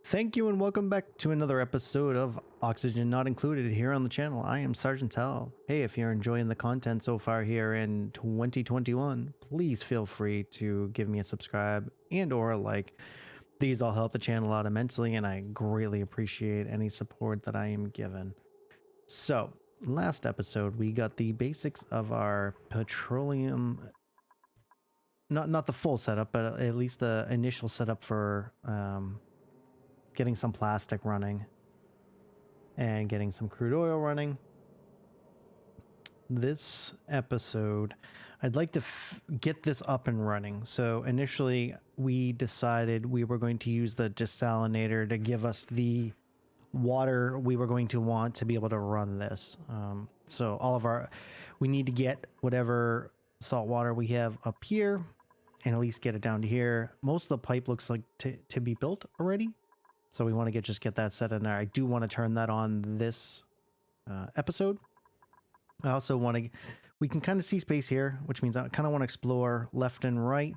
Thank you and welcome back to another episode of Oxygen Not Included here on the channel. I am Sergeant Tal. Hey, if you're enjoying the content so far here in 2021, please feel free to give me a subscribe and or a like. These all help the channel out immensely and I greatly appreciate any support that I am given. So, last episode we got the basics of our petroleum, not the full setup, but at least the initial setup for getting some plastic running and getting some crude oil running. This episode, I'd like to get this up and running. So initially we decided we were going to use the desalinator to give us the water we were going to want to be able to run this. So we need to get whatever salt water we have up here and at least get it down to here. Most of the pipe looks like to be built already. So we want to just get that set in there. I do want to turn that on this episode. I also want to, we can kind of see space here, which means I kind of want to explore left and right.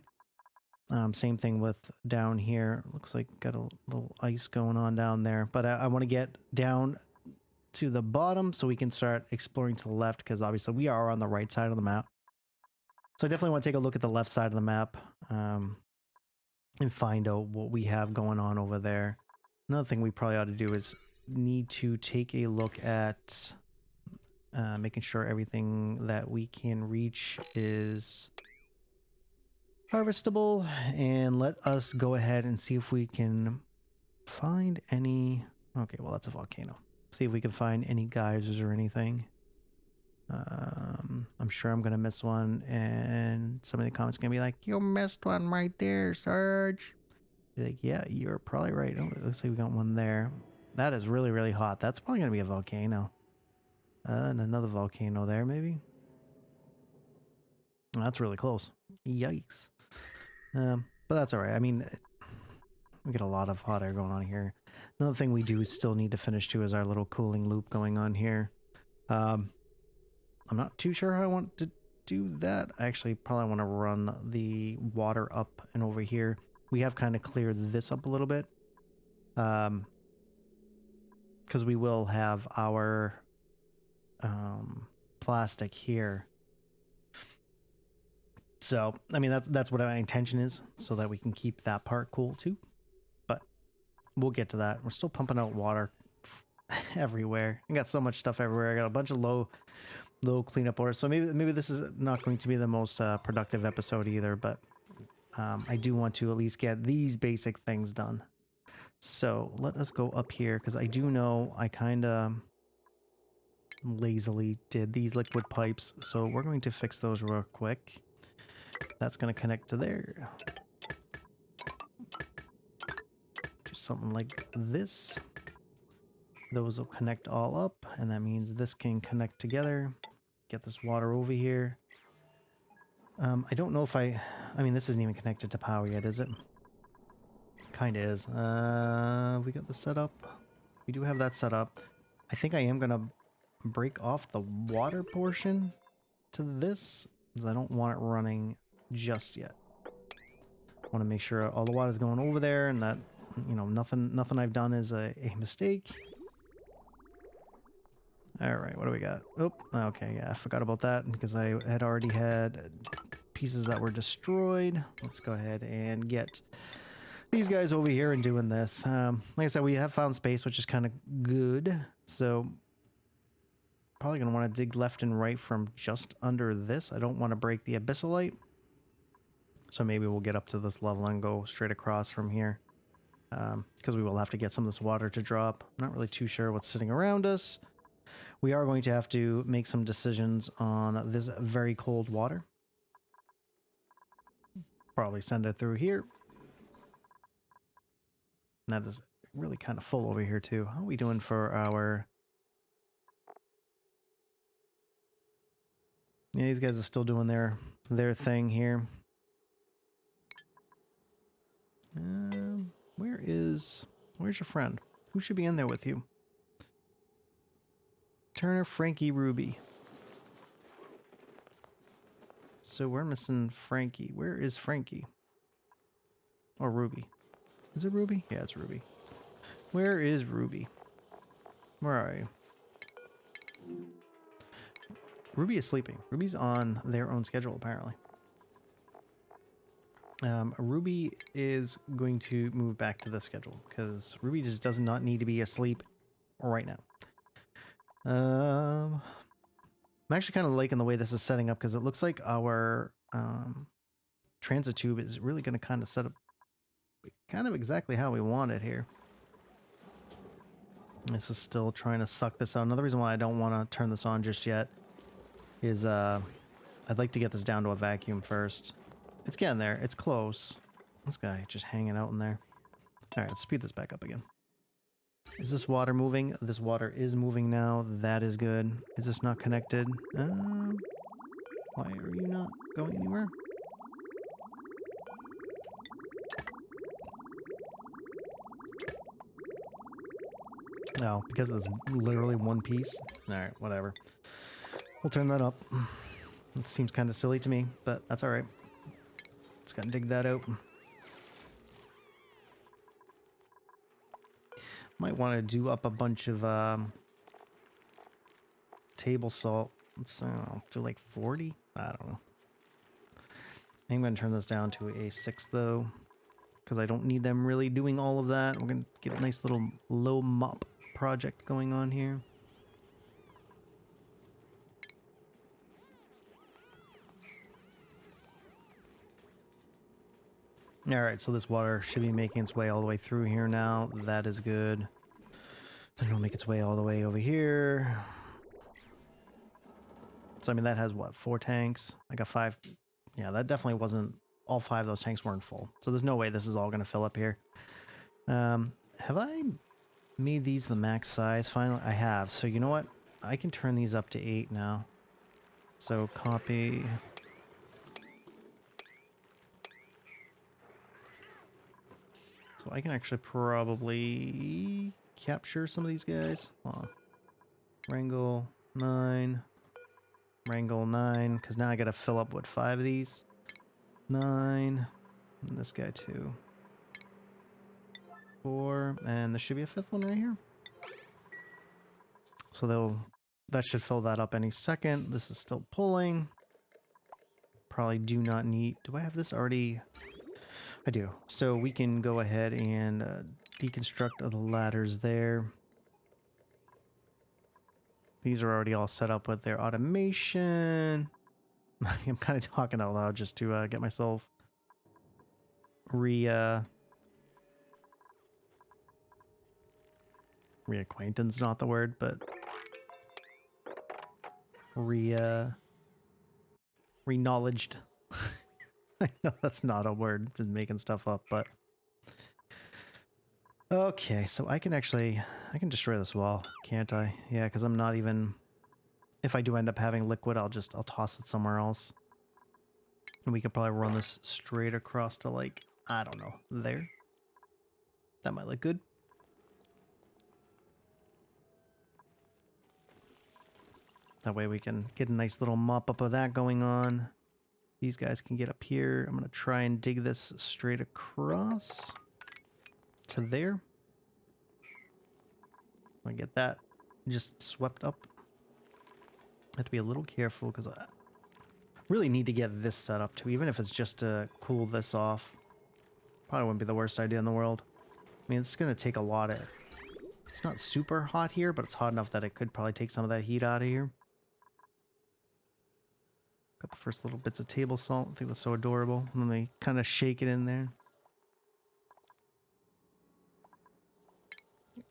Same thing with down here. Looks like got a little ice going on down there, but I want to get down to the bottom so we can start exploring to the left because obviously we are on the right side of the map. So I definitely want to take a look at the left side of the map and find out what we have going on over there. Another thing we probably ought to do is need to take a look at making sure everything that we can reach is harvestable, and let us go ahead and see if we can find any. Okay, well, that's a volcano. See if we can find any geysers or anything. I'm sure I'm gonna miss one, and some of the comments are gonna be like, "You missed one right there, Sarge." Like, yeah, you're probably right. Oh, it looks like we got one there. That is really, really hot. That's probably going to be a volcano. And another volcano there, maybe. That's really close. Yikes. But that's all right. I mean, we get a lot of hot air going on here. Another thing we do still need to finish too is our little cooling loop going on here. I'm not too sure how I want to do that. I actually probably want to run the water up and over here. We have kind of cleared this up a little bit. Because we will have our plastic here. So, I mean, that's what my intention is, so that we can keep that part cool too. But we'll get to that. We're still pumping out water everywhere. I got so much stuff everywhere. I got a bunch of low cleanup orders. So maybe this is not going to be the most productive episode either, but I do want to at least get these basic things done. So let us go up here because I do know I kind of lazily did these liquid pipes. So we're going to fix those real quick. That's going to connect to there. Just something like this. Those will connect all up, and that means this can connect together. Get this water over here. I don't know if I mean, this isn't even connected to power yet, is it? Kind of is. We got the setup. We do have that set up. I think I am going to break off the water portion to this, because I don't want it running just yet. I want to make sure all the water is going over there and that, you know, nothing I've done is a mistake. All right, what do we got? Oh, okay, yeah, I forgot about that because I had already had pieces that were destroyed. Let's go ahead and get these guys over here and doing this. Like I said, we have found space, which is kind of good. So probably going to want to dig left and right from just under this. I don't want to break the abyssalite. So maybe we'll get up to this level and go straight across from here. Because we will have to get some of this water to drop. I'm not really too sure what's sitting around us. We are going to have to make some decisions on this very cold water. Probably send it through here. That is really kind of full over here too. How are we doing for our... Yeah, these guys are still doing their thing here. Where's your friend? Who should be in there with you? Turner, Frankie, Ruby. So we're missing Frankie. Where is Frankie? Or Ruby. Is it Ruby? Yeah, it's Ruby. Where is Ruby? Where are you? Ruby is sleeping. Ruby's on their own schedule, apparently. Ruby is going to move back to the schedule because Ruby just does not need to be asleep right now. I'm actually kind of liking the way this is setting up because it looks like our transit tube is really going to kind of set up kind of exactly how we want it here. This is still trying to suck this out. Another reason why I don't want to turn this on just yet is I'd like to get this down to a vacuum first. It's getting there. It's close. This guy just hanging out in there. All right, let's speed this back up again. Is this water moving? This water is moving now. That is good. Is this not connected? Why are you not going anywhere? No, because there's literally one piece. All right, whatever. We'll turn that up. It seems kind of silly to me, but that's all right. Just gotta dig that out. Might want to do up a bunch of table salt. So do like 40? I don't know. I'm going to turn this down to a 6 though, because I don't need them really doing all of that. We're going to get a nice little low mop project going on here. Alright, so this water should be making its way all the way through here now. That is good. Then it'll make its way all the way over here. So, I mean, that has, what, 4 tanks? I got 5. Yeah, that definitely wasn't... All 5 of those tanks weren't full. So there's no way this is all going to fill up here. Have I made these the max size? Finally, I have. So, you know what? I can turn these up to 8 now. So, copy... So I can actually probably capture some of these guys. Wrangle 9. Wrangle 9. Because now I got to fill up, what, 5 of these? 9. And this guy too. 4. And there should be a 5th one right here. So that should fill that up any second. This is still pulling. Probably do not need... Do I have this already... I do. So we can go ahead and deconstruct the ladders there. These are already all set up with their automation. I'm kind of talking out loud just to get myself reacquaintance, not the word, but re-knowledged. I know that's not a word, just making stuff up, but... Okay, so I can destroy this wall, can't I? Yeah, because I'm not even... If I do end up having liquid, I'll toss it somewhere else. And we can probably run this straight across to, like, I don't know, there. That might look good. That way we can get a nice little mop up of that going on. These guys can get up here. I'm going to try and dig this straight across to there. I get that just swept up. I have to be a little careful because I really need to get this set up too, even if it's just to cool this off. Probably wouldn't be the worst idea in the world. I mean, it's going to take a lot of... It's not super hot here, but it's hot enough that it could probably take some of that heat out of here. Got the first little bits of table salt. I think that's so adorable. And then they kind of shake it in there.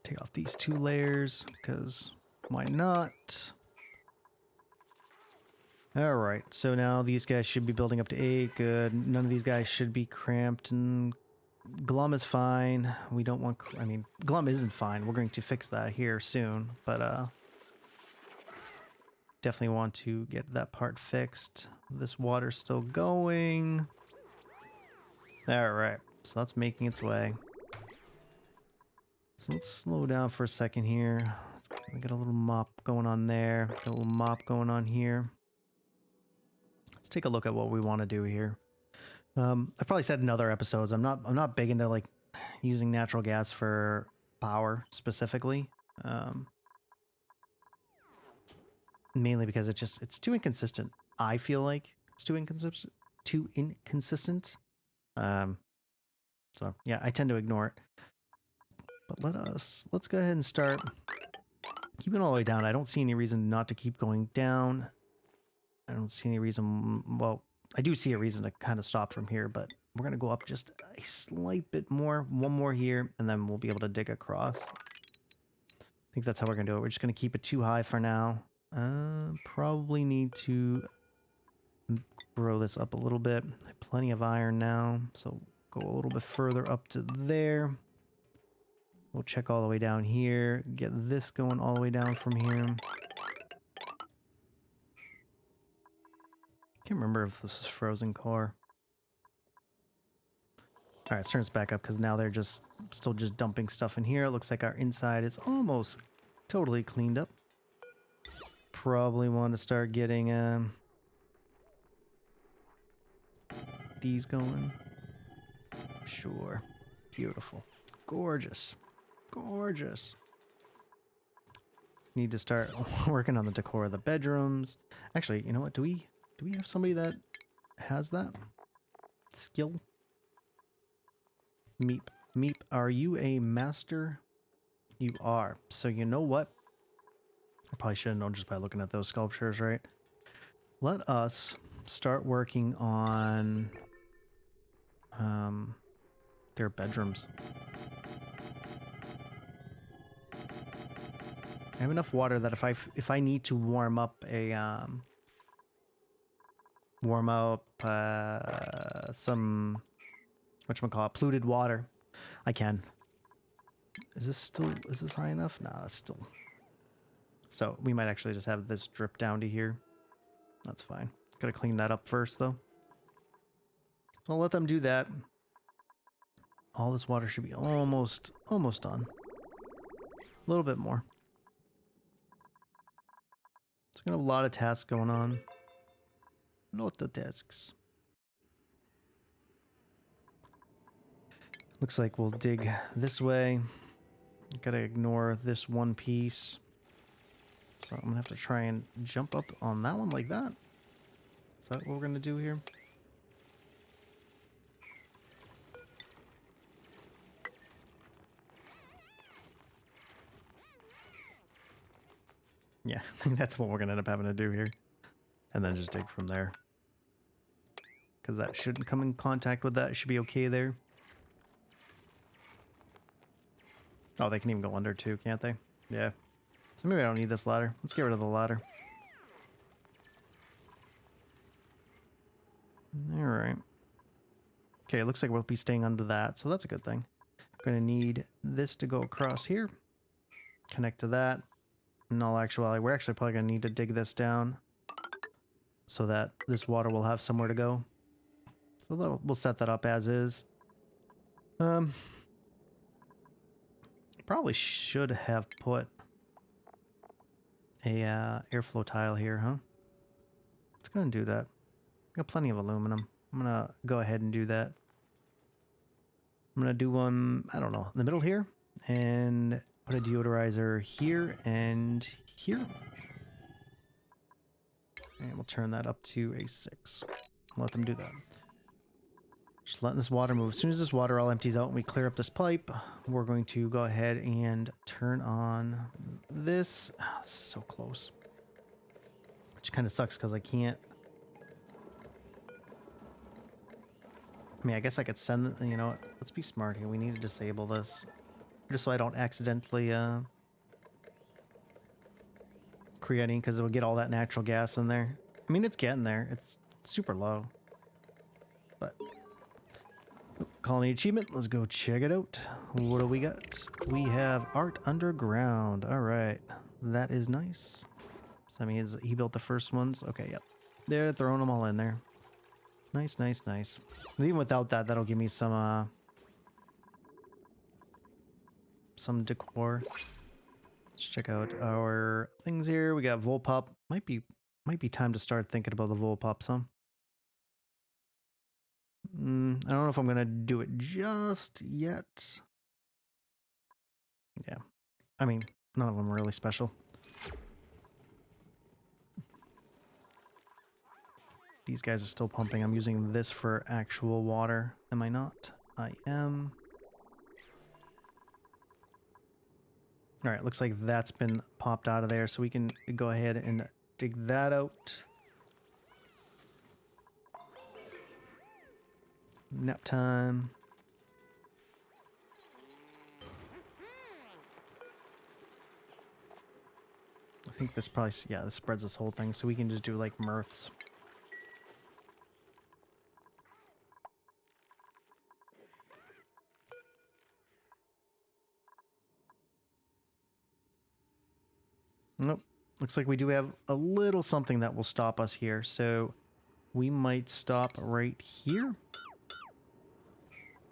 Take off these 2 layers, because why not? Alright, so now these guys should be building up to 8. Good. None of these guys should be cramped, and Glum is fine. We don't want... I mean, Glum isn't fine. We're going to fix that here soon, but definitely want to get that part fixed. This water's still going. Alright, so that's making its way. So let's slow down for a second here. Let's get a little mop going on there. Get a little mop going on here. Let's take a look at what we want to do here. I've probably said in other episodes, I'm not big into like using natural gas for power specifically. Mainly because it's too inconsistent. I feel like it's too inconsistent. So yeah, I tend to ignore it. But let's go ahead and start keeping all the way down. I don't see any reason not to keep going down. I don't see any reason, well, I do see a reason to kind of stop from here, but we're going to go up just a slight bit more, one more here, and then we'll be able to dig across. I think that's how we're going to do it. We're just going to keep it too high for now. Probably need to grow this up a little bit. I have plenty of iron now, so go a little bit further up to there. We'll check all the way down here, get this going all the way down from here. Can't remember if this is frozen core. All right, let's turn this back up because now they're still just dumping stuff in here. It looks like our inside is almost totally cleaned up. Probably want to start getting these going. Sure. Beautiful. Gorgeous. Gorgeous. Need to start working on the decor of the bedrooms. Actually, you know what? Do we have somebody that has that skill? Meep, are you a master? You are. So you know what? I probably should have known just by looking at those sculptures, right? Let us start working on their bedrooms. I have enough water that if I need to warm up some whatchamacallit, polluted water, I can. Is this high enough? Nah, that's still. So we might actually just have this drip down to here. That's fine. Gotta clean that up first though. So I'll let them do that. All this water should be almost done. A little bit more. It's gonna have a lot of tasks going on. Lot of tasks. Looks like we'll dig this way. Gotta ignore this one piece. So I'm gonna have to try and jump up on that one like that. Is that what we're gonna do here? Yeah, I think that's what we're gonna end up having to do here. And then just dig from there. Because that shouldn't come in contact with that. It should be okay there. Oh, they can even go under too, can't they? Yeah. So maybe I don't need this ladder. Let's get rid of the ladder. Alright. Okay, it looks like we'll be staying under that, so that's a good thing. We're going to need this to go across here. Connect to that. In all actuality, we're actually probably going to need to dig this down so that this water will have somewhere to go. So we'll set that up as is. Probably should have put a airflow tile here, huh? Let's go and do that. Got plenty of aluminum. I'm gonna go ahead and do that. I'm gonna do one, I don't know, in the middle here, and put a deodorizer here and here. And we'll turn that up to a 6. Let them do that. Just letting this water move. As soon as this water all empties out and we clear up this pipe, we're going to go ahead and turn on this. Oh, this is so close. Which kind of sucks because I can't. I mean, I guess I could send, you know what? Let's be smart here. We need to disable this. Just so I don't accidentally create any, because it'll get all that natural gas in there. I mean, it's getting there. It's super low. But colony achievement. Let's go check it out. What do we got? We have art underground. All right. That is nice. So that means he built the first ones. Okay, yep. They're throwing them all in there. Nice, nice, nice. And even without that, that'll give me some decor. Let's check out our things here. We got Volpop. Might be time to start thinking about the Volpop some. I don't know if I'm gonna do it just yet. I mean, none of them are really special. These guys are still pumping. I'm using this for actual water. Am I not? I am. Alright, looks like that's been popped out of there, so we can go ahead and dig that out. Nap time. I think this probably, yeah, this spreads this whole thing, so we can just do like mirths. Nope. Looks like we do have a little something that will stop us here, so we might stop right here.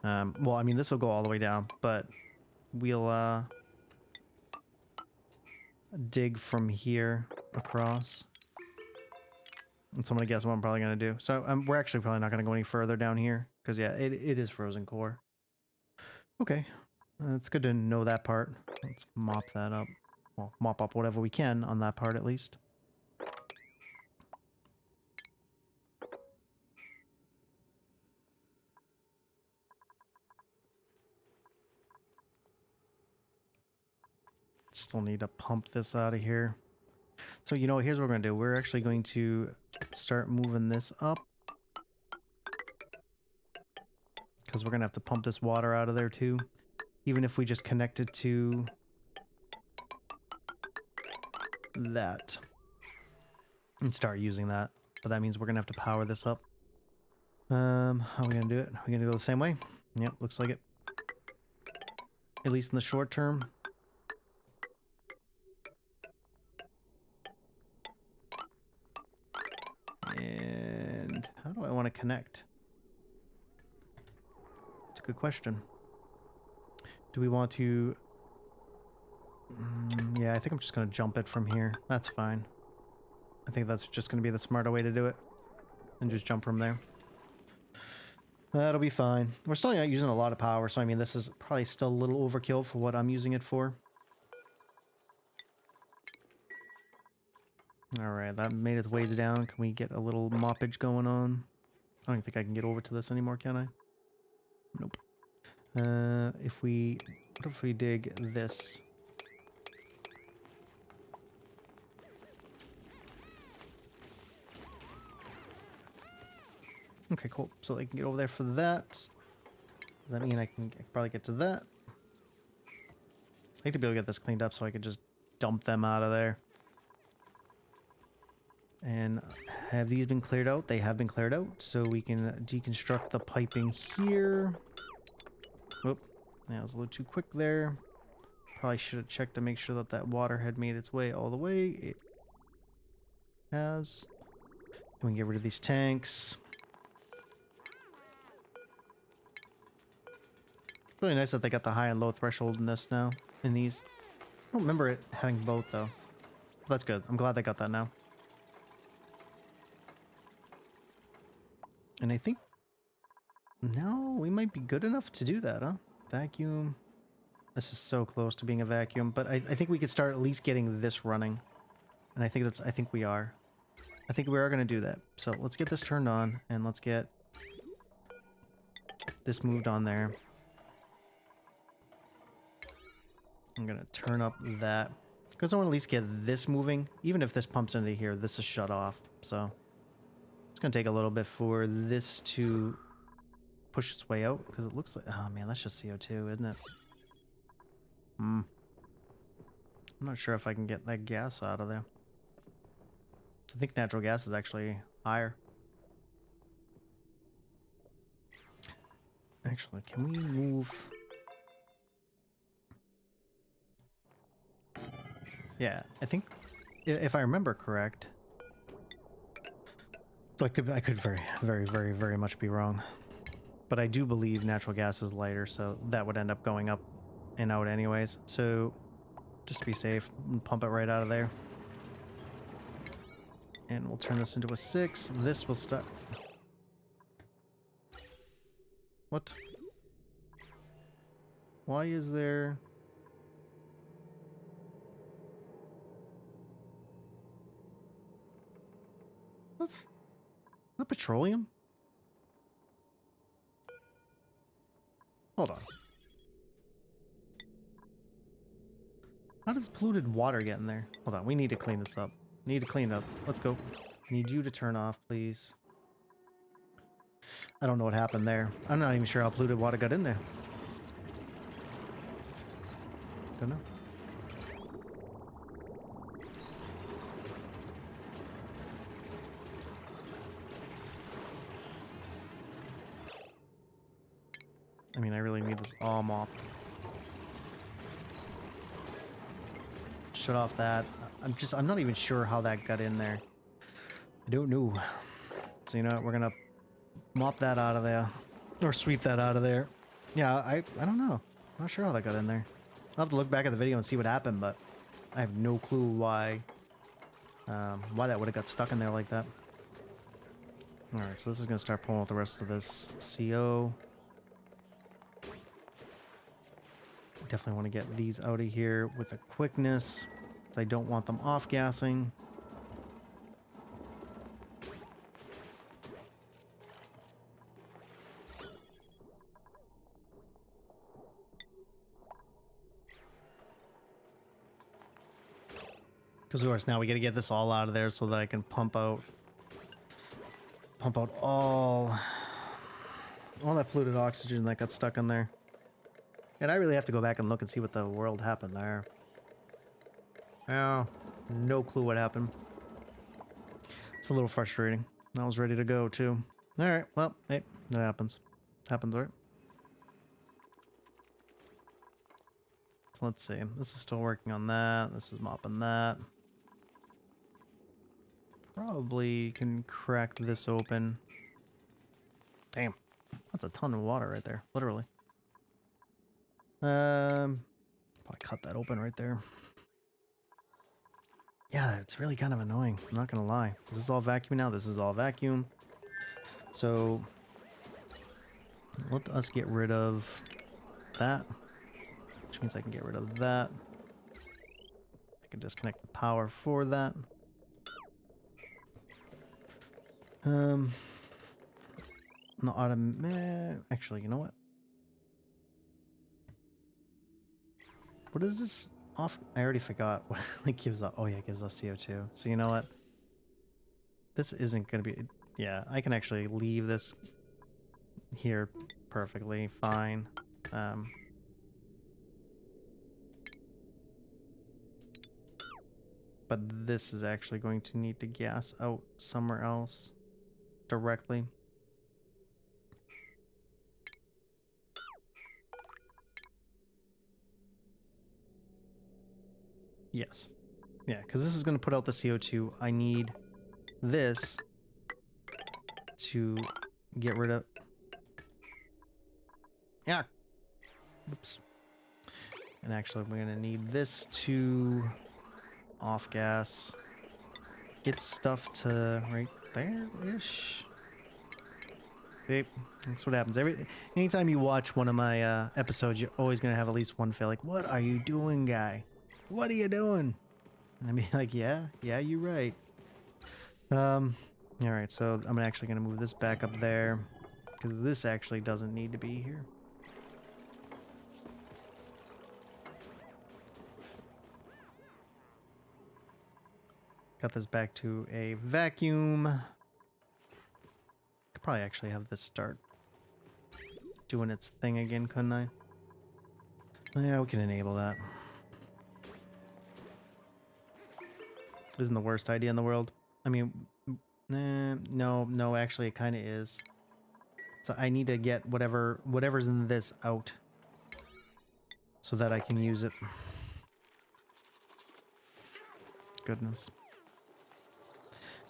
Well, I mean, this will go all the way down, but we'll dig from here across. And so I'm gonna guess what I'm probably gonna do. So we're actually probably not gonna go any further down here because yeah, it is frozen core. Okay, it's good to know that part. Let's mop that up. Well, mop up whatever we can on that part at least. Still need to pump this out of here. So, you know, here's what we're going to do. We're actually going to start moving this up. Because we're going to have to pump this water out of there too. Even if we just connect it to that. And start using that. But that means we're going to have to power this up. How are we going to do it? Are we going to go the same way? Yep, looks like it. At least in the short term. And how do I want to connect? It's a good question. Do we want to... yeah, I think I'm just going to jump it from here. That's fine. I think that's just going to be the smarter way to do it. And just jump from there. That'll be fine. We're still not using a lot of power, so I mean, this is probably still a little overkill for what I'm using it for. Alright, that made its way down. Can we get a little moppage going on? I don't think I can get over to this anymore, can I? Nope. What if we dig this? Okay, cool. So they can get over there for that. Does that mean I can probably get to that? I'd like to be able to get this cleaned up so I could just dump them out of there. And have these been cleared out? They have been cleared out, so we can deconstruct the piping here. Whoop, that was a little too quick there. Probably should have checked to make sure that that water had made its way all the way. It has. And we can get rid of these tanks. Really nice that they got the high and low thresholdness now in these. I don't remember it having both though. That's good. I'm glad they got that now. And I think now we might be good enough to do that, huh? Vacuum. This is so close to being a vacuum, but I think we could start at least getting this running. And I think we are. I think we are going to do that. So let's get this turned on and let's get this moved on there. I'm going to turn up that because I want to at least get this moving. Even if this pumps into here, this is shut off. So it's going to take a little bit for this to push its way out because it looks like, oh man, that's just CO2, isn't it? I'm not sure if I can get that gas out of there. I think natural gas is actually higher. Actually, can we move? Yeah, I think if I remember correct, I could very much be wrong. But I do believe natural gas is lighter, so that would end up going up and out anyways. So just to be safe, pump it right out of there. And we'll turn this into a 6. This will start. What? Why is there... What? Is that petroleum? Hold on. How does polluted water get in there? Hold on, we need to clean this up. Need to clean it up. Let's go. Need you to turn off, please. I don't know what happened there. I'm not even sure how polluted water got in there. Don't know. I mean, I really need this all mopped. Shut off that. I'm not even sure how that got in there. I don't know. So you know what, we're gonna mop that out of there. Or sweep that out of there. Yeah, I don't know. I'm not sure how that got in there. I'll have to look back at the video and see what happened, but I have no clue why that would have got stuck in there like that. Alright, so this is gonna start pulling out the rest of this CO. Definitely want to get these out of here with a quickness. I don't want them off-gassing. Because of course now we got to get this all out of there so that I can pump out all that polluted oxygen that got stuck in there. And I really have to go back and look and see what the world happened there. Oh, no clue what happened. It's a little frustrating. I was ready to go too. Alright, well, hey, that happens. Happens, right? So let's see. This is still working on that. This is mopping that. Probably can crack this open. Damn. That's a ton of water right there. Literally. Probably cut that open right there. Yeah, it's really kind of annoying. I'm not gonna lie. This is all vacuum now. This is all vacuum. So let us get rid of that. Which means I can get rid of that. I can disconnect the power for that. No actually, you know what? What is this off? I already forgot what it gives off. Oh yeah, it gives off CO2. So you know what? This isn't gonna be. Yeah, I can actually leave this here perfectly fine. But this is actually going to need to gas out somewhere else directly. Yes. Yeah, because this is going to put out the CO2. I need this to get rid of... Yeah. Oops. And actually, we're going to need this to off gas. Get stuff to right there-ish. Okay, that's what happens. Anytime you watch one of my episodes, you're always going to have at least one fail. Like, what are you doing, guy? What are you doing? And I'd be like, yeah, you're right. Alright, so I'm actually going to move this back up there. Because this actually doesn't need to be here. Got this back to a vacuum. Could probably actually have this start doing its thing again, couldn't I? Yeah, we can enable that. Isn't the worst idea in the world. I mean, no, actually it kind of is. So I need to get whatever's in this out so that I can use it. Goodness.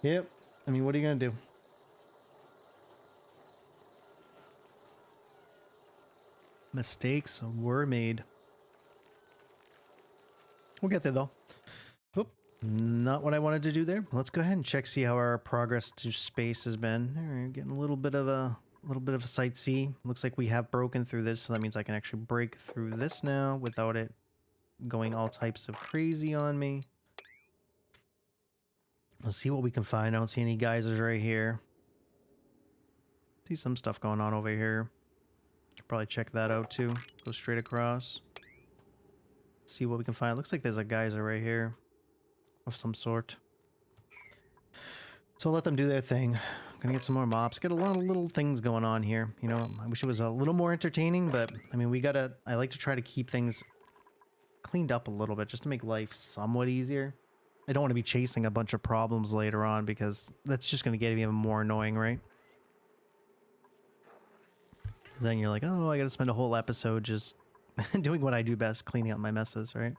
Yep. I mean, what are you gonna do? Mistakes were made. We'll get there though. Oop. Not what I wanted to do there. Let's go ahead and check, see how our progress to space has been. All right, getting a little bit of a sightsee. Looks like we have broken through this, so that means I can actually break through this now without it going all types of crazy on me. Let's see what we can find. I don't see any geysers right here. See some stuff going on over here. Could probably check that out too. Go straight across. See what we can find. Looks like there's a geyser right here of some sort. So let them do their thing. I'm gonna get some more mops. Get a lot of little things going on here. You know, I wish it was a little more entertaining, but I mean, I like to try to keep things cleaned up a little bit just to make life somewhat easier. I don't want to be chasing a bunch of problems later on because that's just gonna get even more annoying, right? Then you're like, oh, I gotta spend a whole episode just doing what I do best, cleaning up my messes, right?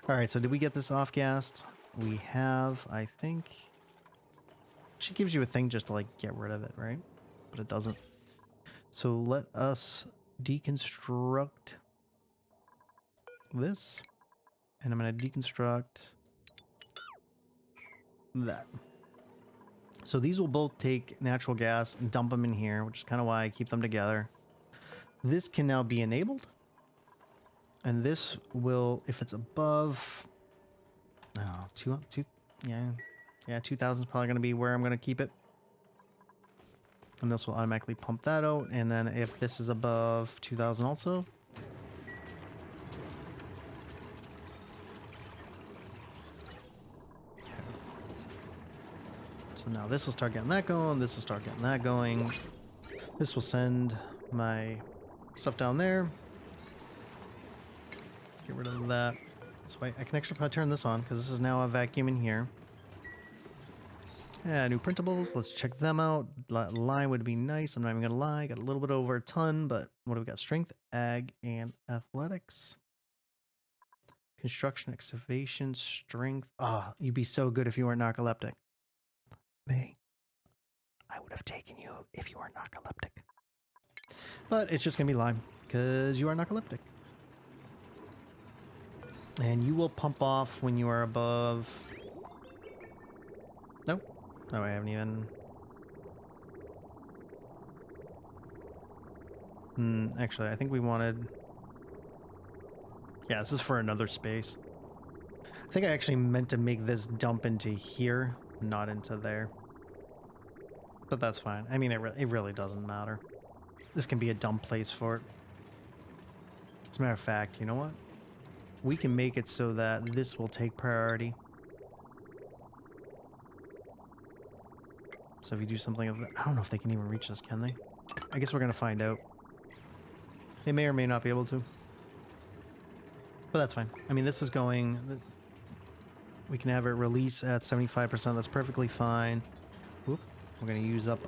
All right, so did we get this off-gassed? We have, I think. She gives you a thing just to like get rid of it, right? But it doesn't. So let us deconstruct this. And I'm going to deconstruct that. So these will both take natural gas and dump them in here, which is kind of why I keep them together. This can now be enabled. And this will, if it's above, oh, yeah, 2000 is probably going to be where I'm going to keep it. And this will automatically pump that out. And then if this is above 2000 also. Okay. So now this will start getting that going. This will start getting that going. This will send my stuff down there. Let's get rid of that. So I can actually probably turn this on because this is now a vacuum in here. Yeah, new printables. Let's check them out. Line would be nice. I'm not even going to lie. Got a little bit over a ton, but what do we got? Strength, ag, and athletics. Construction, excavation, strength. Ah, you'd be so good if you weren't narcoleptic. May, I would have taken you if you weren't narcoleptic. But it's just going to be lime because you are narcoleptic. And you will pump off when you are above... Nope. No, I haven't even... Actually, I think we wanted... Yeah, this is for another space. I think I actually meant to make this dump into here, not into there. But that's fine. I mean, it really doesn't matter. This can be a dump place for it. As a matter of fact, you know what? We can make it so that this will take priority. So if you do something of that, I don't know if they can even reach this, can they? I guess we're going to find out. They may or may not be able to. But that's fine. I mean, this is going... We can have it release at 75%. That's perfectly fine. Whoop. We're going to use up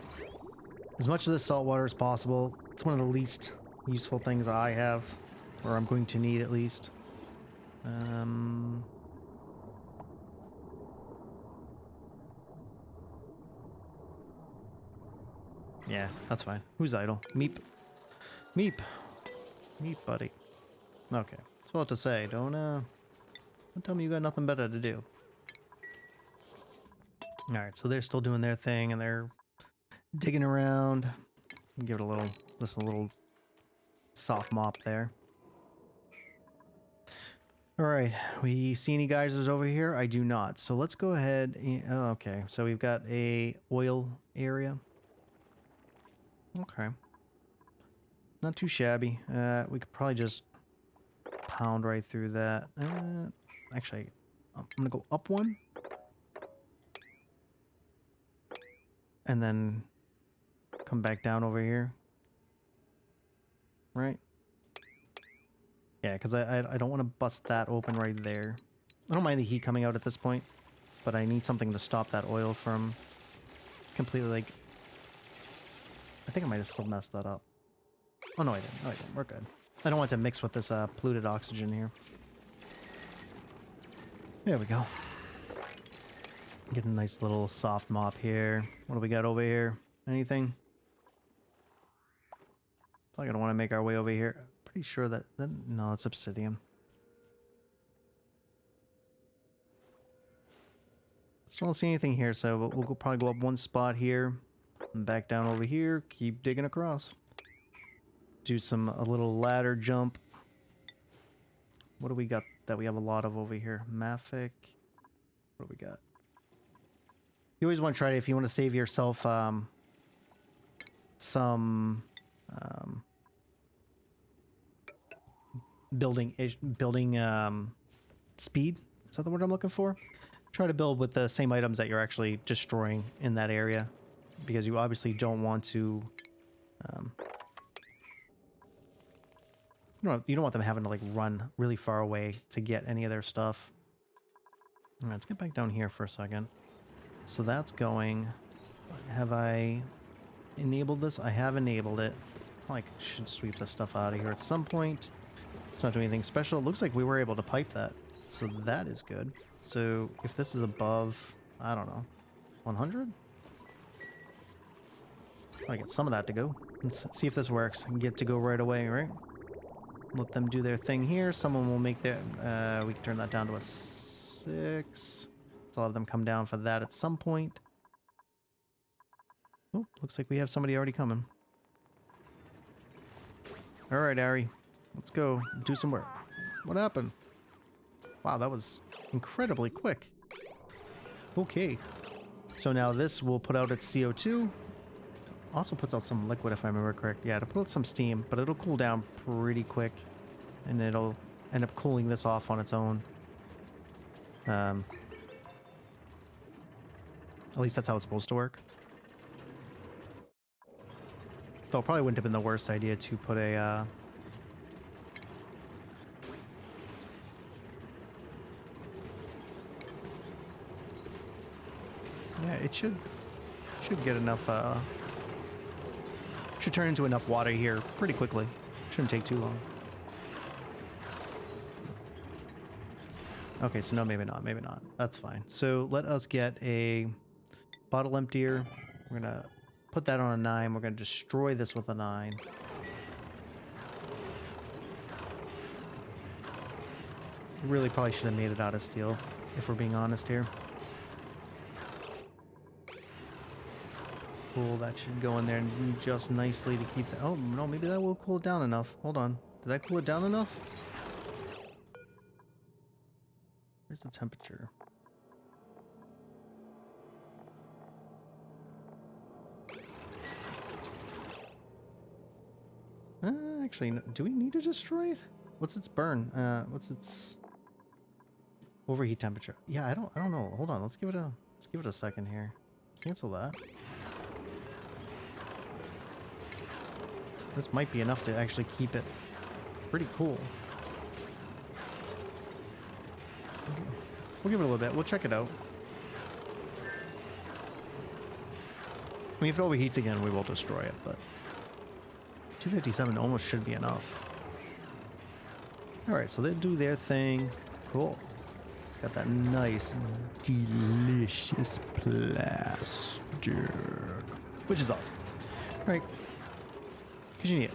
as much of this salt water as possible. It's one of the least useful things I have. Or I'm going to need, at least. Yeah, that's fine. Who's idle? Meep. Meep. Meep, buddy. Okay. I was about to say, don't tell me you got nothing better to do. Alright, so they're still doing their thing, and they're digging around. Give it a little, just a little soft mop there. Alright, we see any geysers over here? I do not. So let's go ahead and... Oh, okay, so we've got a oil area. Okay. Not too shabby. We could probably just pound right through that. Actually, I'm gonna go up one. And then come back down over here. Right? Yeah, because I don't want to bust that open right there. I don't mind the heat coming out at this point, but I need something to stop that oil from completely, like... I think I might have still messed that up. Oh, no, I didn't. No, I didn't. We're good. I don't want it to mix with this polluted oxygen here. There we go. Get a nice little soft mop here. What do we got over here? Anything? Probably gonna want to make our way over here. Pretty sure that... No, it's obsidian. Still don't see anything here, so we'll probably go up one spot here. And back down over here. Keep digging across. Do a little ladder jump. What do we got that we have a lot of over here? Mafic. What do we got? You always want to try it if you want to save yourself some building speed. Is that the word I'm looking for? Try to build with the same items that you're actually destroying in that area, because you obviously don't want to you don't want them having to like run really far away to get any of their stuff. All right, let's get back down here for a second. So that's going. Have I enabled this? I have enabled it. Probably should sweep this stuff out of here at some point. It's not doing anything special. It looks like we were able to pipe that, so that is good. So if this is above, I don't know, 100? I get some of that to go. Let's see if this works and get to go right away, right? Let them do their thing here. Someone will make their... we can turn that down to a 6. Let's all have them come down for that at some point. Oh, looks like we have somebody already coming. Alright, Ari. Let's go do some work. What happened? Wow, that was incredibly quick. Okay. So now this will put out its CO2. Also puts out some liquid, if I remember correct. Yeah, it'll put out some steam, but it'll cool down pretty quick. And it'll end up cooling this off on its own. At least that's how it's supposed to work. Though it probably wouldn't have been the worst idea to put a... Yeah, it should get enough, should turn into enough water here pretty quickly. Shouldn't take too long. Okay, so no, maybe not, maybe not. That's fine. So let us get a bottle emptier. We're gonna put that on a 9. We're gonna destroy this with a 9. Really probably should have made it out of steel, if we're being honest here. Cool, that should go in there just nicely to keep the... Oh, no, maybe that will cool it down enough. Hold on. Did that cool it down enough? Where's the temperature? Actually, no, do we need to destroy it? What's its burn? What's its overheat temperature? Yeah, I don't know. Hold on, let's give it a second here. Cancel that. This might be enough to actually keep it pretty cool. We'll give it a little bit. We'll check it out. I mean, if it overheats again, we will destroy it, but 257 almost should be enough. Alright, so they do their thing. Cool. Got that nice, delicious plastic, which is awesome. Alright. Because you need it.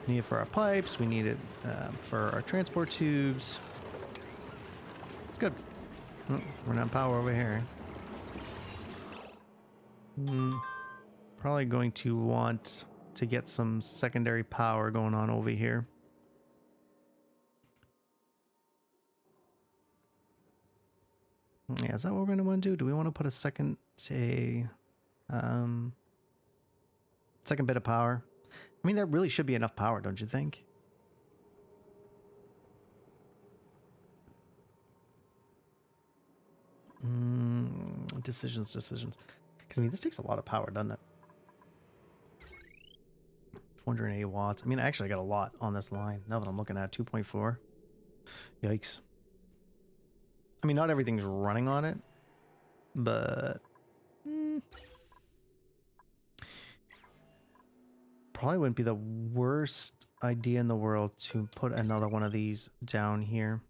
We need it for our pipes. We need it for our transport tubes. It's good. Oh, we're not power over here. Probably going to want to get some secondary power going on over here. Yeah, is that what we're going to want to do? Do we want to put a second, say, second bit of power? I mean, that really should be enough power, don't you think? Decisions. Because, I mean, this takes a lot of power, doesn't it? 480 watts. I mean, I actually got a lot on this line. Now that I'm looking at 2.4. Yikes. I mean, not everything's running on it, but... probably wouldn't be the worst idea in the world to put another one of these down here.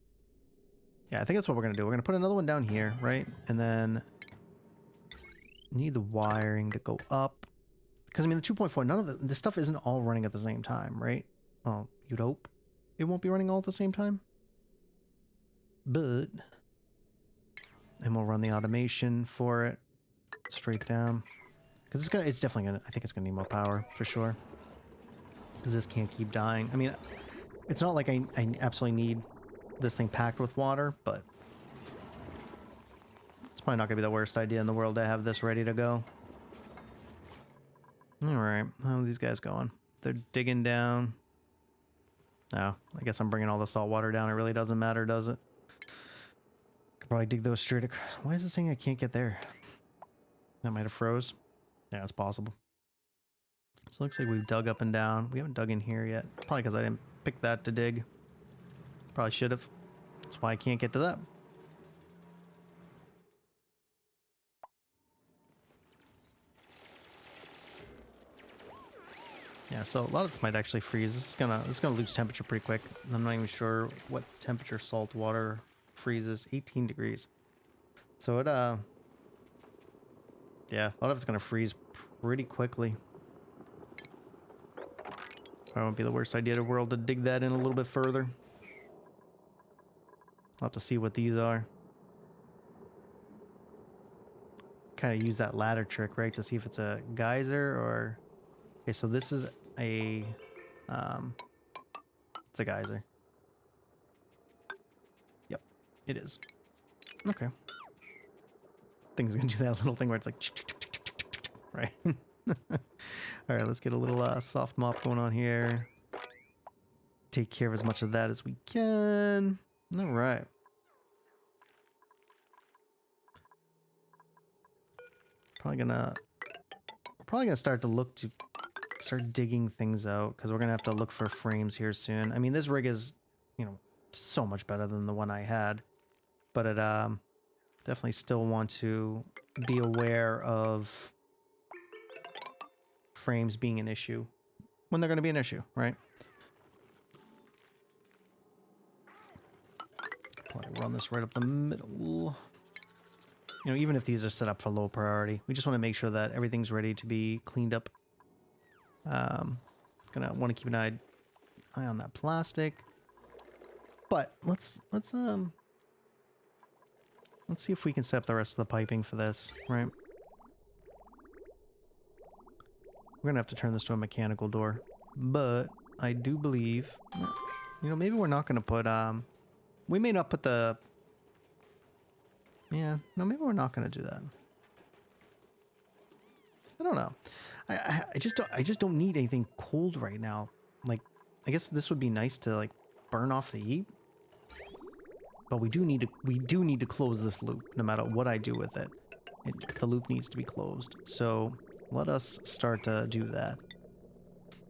Yeah, I think that's what we're going to do. We're going to put another one down here, right? And then need the wiring to go up. Because, I mean, the 2.4, none of this stuff isn't all running at the same time, right? Oh, you'd hope it won't be running all at the same time. But... and we'll run the automation for it straight down. Because it's definitely going to... I think it's going to need more power, for sure. Because this can't keep dying. I mean, it's not like I absolutely need this thing packed with water, but It's probably not gonna be the worst idea in the world to have this ready to go. Alright, how are these guys going? They're digging down. Oh, I guess I'm bringing all the salt water down. It really doesn't matter, does it? Could probably dig those straight across. Why is this thing I can't get there? That might have froze. Yeah, it's possible. So it looks like we've dug up and down. We haven't dug in here yet. Probably because I didn't pick that to dig. Probably should have. That's why I can't get to that. Yeah, so a lot of this might actually freeze. This is gonna lose temperature pretty quick. I'm not even sure what temperature salt water freezes. 18 degrees. So it yeah, a lot of it's gonna freeze pretty quickly. Probably won't be the worst idea in the world to dig that in a little bit further. I'll have to see what these are. Kind of use that ladder trick, right, to see if it's a geyser or... Okay, so this is a... it's a geyser. Yep, it is. Okay. Thing's gonna do that little thing where it's like... Right? Alright, let's get a little soft mop going on here. Take care of as much of that as we can. Alright. Probably gonna start digging things out, because we're gonna have to look for frames here soon. I mean, this rig is, you know, so much better than the one I had, but it definitely still want to be aware of frames being an issue when they're going to be an issue, right? Probably run this right up the middle. You know, even if these are set up for low priority, we just want to make sure that everything's ready to be cleaned up. Gonna want to keep an eye on that plastic. But let's see if we can set up the rest of the piping for this, right? We're gonna have to turn this to a mechanical door, but I do believe, you know, maybe we're not gonna put we may not put the... Yeah, no, maybe we're not gonna do that. I don't know. I just don't need anything cold right now. Like, I guess this would be nice to like burn off the heat, but we do need to close this loop no matter what I do with it. The loop needs to be closed. So let us start to do that,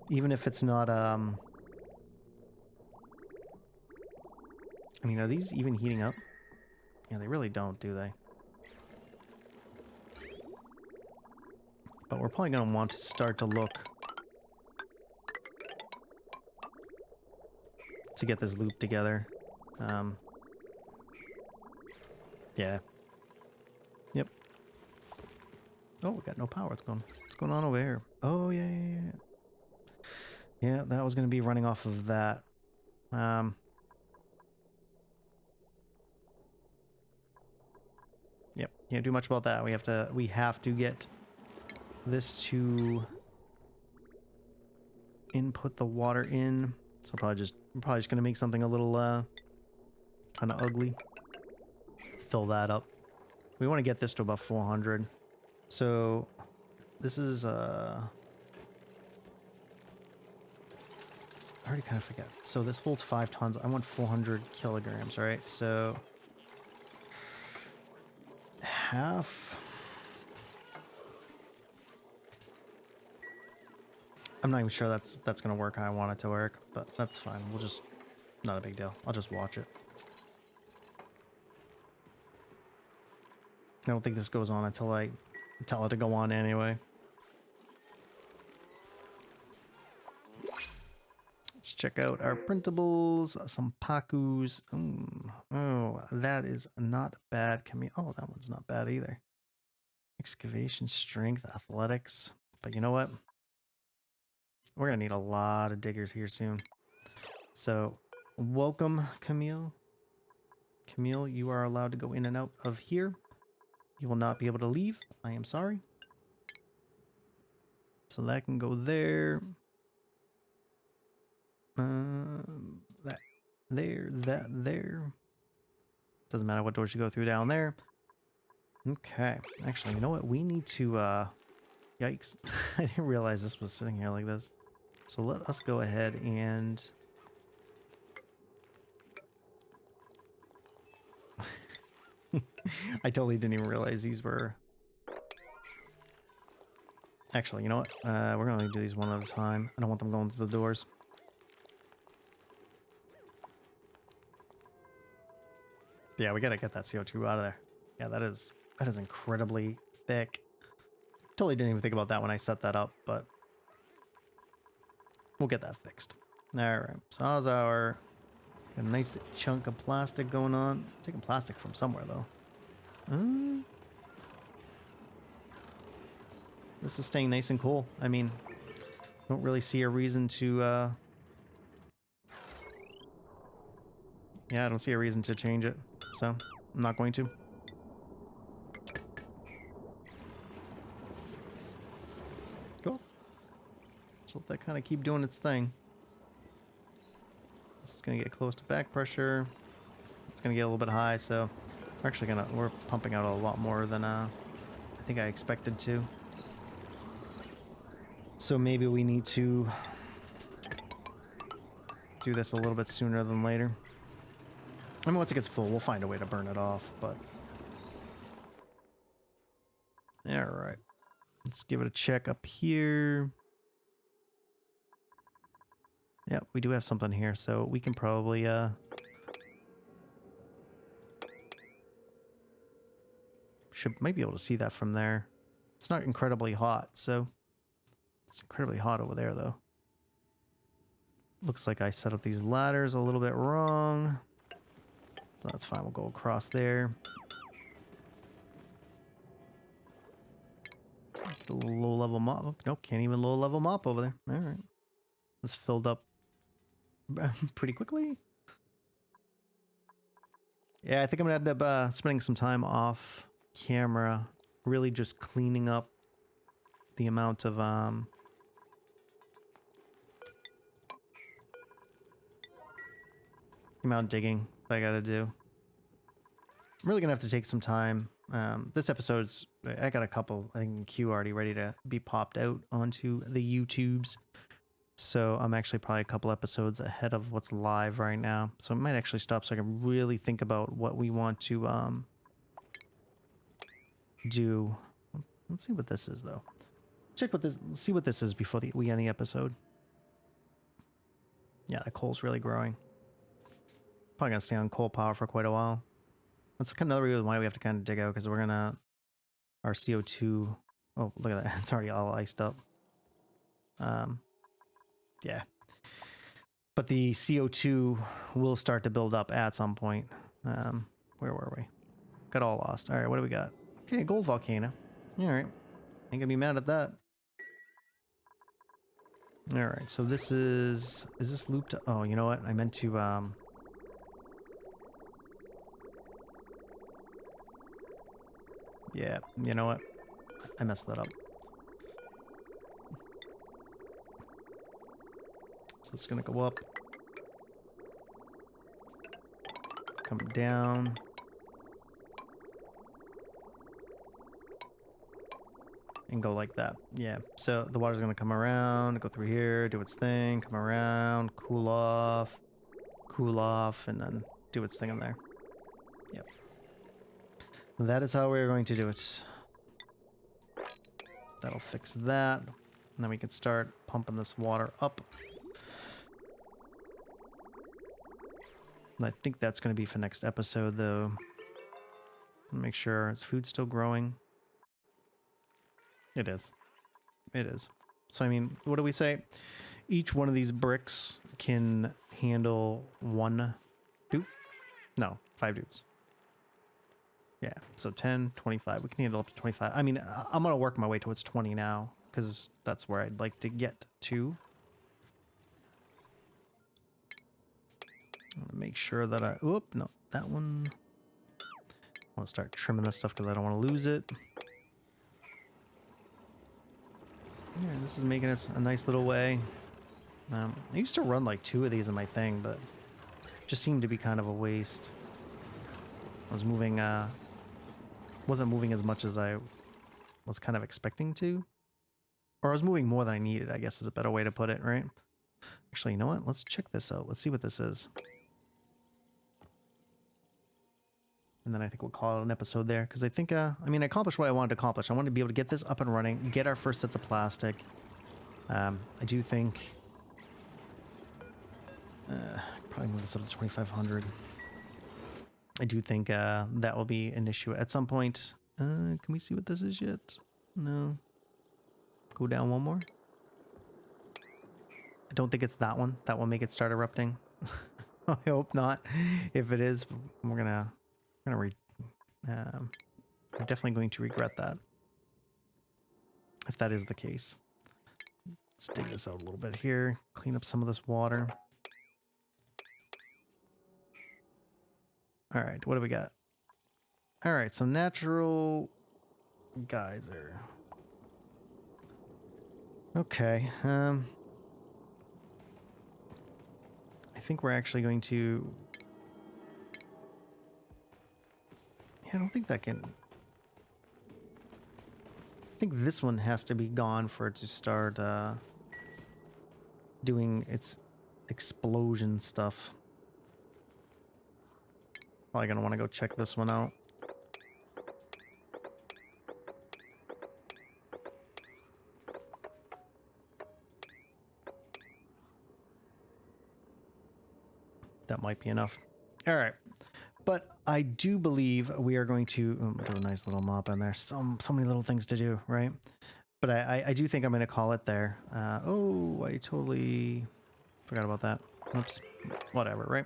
even if it's not I mean, are these even heating up? Yeah, they really don't, do they? But we're probably going to want to start to look to get this loop together. Yeah. Yep. Oh, we got no power. What's going on over here? Oh, yeah. Yeah, that was going to be running off of that. Yep, can't do much about that. We have to get this to input the water in. So we're probably just gonna make something a little kind of ugly. Fill that up. We want to get this to about 400. So this is I already kind of forget. So this holds 5 tons. I want 400 kilograms, right? So half. I'm not even sure that's gonna work how I want it to work, but that's fine. We'll just, not a big deal. I'll just watch it. I don't think this goes on until I tell it to go on anyway. Let's check out our printables, some Pakus. Oh, that is not bad. Oh, that one's not bad either. Excavation, strength, athletics. But you know what? We're gonna need a lot of diggers here soon. So, welcome, Camille. Camille, you are allowed to go in and out of here. You will not be able to leave. I am sorry. So that can go there. That there, that there. Doesn't matter what doors you go through down there. Okay. Actually, you know what? We need to, yikes. I didn't realize this was sitting here like this. So let us go ahead and... I totally didn't even realize these were... Actually, you know what? We're going to do these one at a time. I don't want them going through the doors. Yeah, we got to get that CO2 out of there. Yeah, that is incredibly thick. Totally didn't even think about that when I set that up, but we'll get that fixed. All right. So how's our... A nice chunk of plastic going on. Taking plastic from somewhere, though. This is staying nice and cool. I mean, don't really see a reason to, yeah, I don't see a reason to change it. So, I'm not going to. Cool. So let that kind of keep doing its thing. This is going to get close to back pressure. It's going to get a little bit high, so we're actually we're pumping out a lot more than I think I expected to. So maybe we need to do this a little bit sooner than later. I mean, once it gets full, we'll find a way to burn it off, but... Alright. Let's give it a check up here. Yep, we do have something here, so we can probably, might be able to see that from there. It's not incredibly hot, so... It's incredibly hot over there, though. Looks like I set up these ladders a little bit wrong. So that's fine, we'll go across there. The low-level mop. Oh, nope, can't even low-level mop over there. Alright. This filled up pretty quickly. Yeah, I think I'm gonna end up spending some time off camera, really just cleaning up the amount of digging that I gotta do. I'm really gonna have to take some time. This episode's, I got a couple, I think, in queue already ready to be popped out onto the YouTubes. So I'm actually probably a couple episodes ahead of what's live right now. So I might actually stop so I can really think about what we want to do. Let's see what this is, though. Check what this, see what this is before we end the episode. Yeah, that coal's really growing. Probably gonna stay on coal power for quite a while. That's kind of another reason why we have to kind of dig out, because we're gonna... Our CO2... Oh, look at that. It's already all iced up. Yeah. But the CO2 will start to build up at some point. Where were we? Got all lost. Alright, what do we got? Okay, gold volcano. Alright. Ain't gonna be mad at that. Alright, so this is... Is this looped? Oh, you know what? I meant to... Yeah, you know what? I messed that up. So it's gonna go up. Come down. And go like that. Yeah, so the water's gonna come around, go through here, do its thing, come around, cool off, and then do its thing in there. Yep. That is how we're going to do it. That'll fix that. And then we can start pumping this water up. And I think that's going to be for next episode, though. Make sure, is food still growing? It is. It is. So, I mean, what do we say? Each one of these bricks can handle 1 dude? No, 5 dudes. Yeah, so 10, 25. We can handle up to 25. I mean, I'm going to work my way towards 20 now, because that's where I'd like to get to. I'm going to make sure that I... Oop, no, that one... I want to start trimming this stuff because I don't want to lose it. Yeah, this is making it a nice little way. I used to run like 2 of these in my thing, but it just seemed to be kind of a waste. I was moving wasn't moving as much as I was kind of expecting to. Or I was moving more than I needed, I guess is a better way to put it, right? Actually, you know what? Let's check this out. Let's see what this is. And then I think we'll call it an episode there. Because I think, I mean, I accomplished what I wanted to accomplish. I wanted to be able to get this up and running, get our first sets of plastic. I do think... probably move this up to 2,500. I do think that will be an issue at some point. Can we see what this is yet? No. Go down one more. I don't think it's that one. That will make it start erupting. I hope not. If it is, we're definitely going to regret that. If that is the case. Let's dig this out a little bit here. Clean up some of this water. All right, what do we got? All right, so natural geyser. Okay. I think we're actually going to... Yeah, I don't think that can... I think this one has to be gone for it to start doing its explosion stuff. Probably gonna want to go check this one out. That might be enough. All right. But I do believe we are going to do a nice little mop in there. So many little things to do, right? But I do think I'm going to call it there. Oh, I totally forgot about that. Oops. Whatever, right?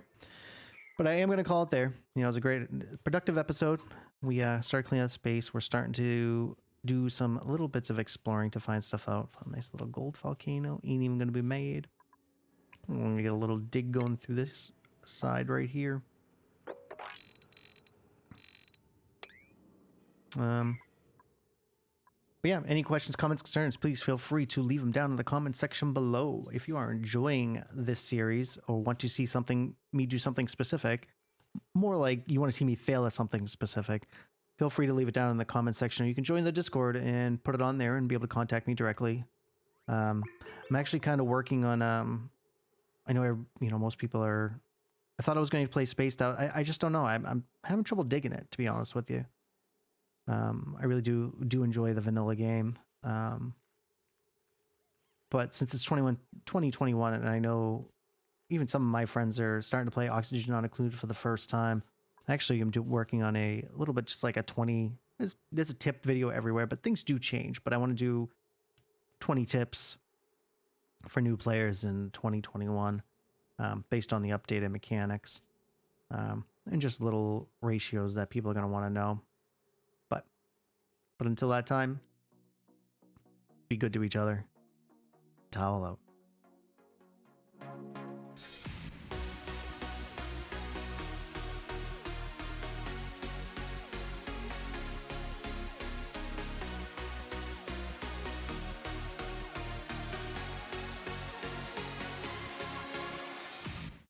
But I am going to call it there. You know, it was a great, productive episode. We started cleaning up space. We're starting to do some little bits of exploring to find stuff out. A nice little gold volcano. Ain't even going to be made. I'm going to get a little dig going through this side right here. But yeah, any questions, comments, concerns, please feel free to leave them down in the comment section below. If you are enjoying this series or want to see me do something specific, more like you want to see me fail at something specific, feel free to leave it down in the comment section. Or you can join the Discord and put it on there and be able to contact me directly. I'm actually kind of working on, I know, most people are, I thought I was going to play Spaced Out. I just don't know. I'm having trouble digging it, to be honest with you. I really do enjoy the vanilla game. But since it's 2021, and I know even some of my friends are starting to play Oxygen Not Included for the first time. Actually, I'm working on a little bit, just like a 20, there's a tip video everywhere, but things do change. But I want to do 20 tips for new players in 2021, based on the updated mechanics, and just little ratios that people are going to want to know. But until that time, be good to each other. Towel out.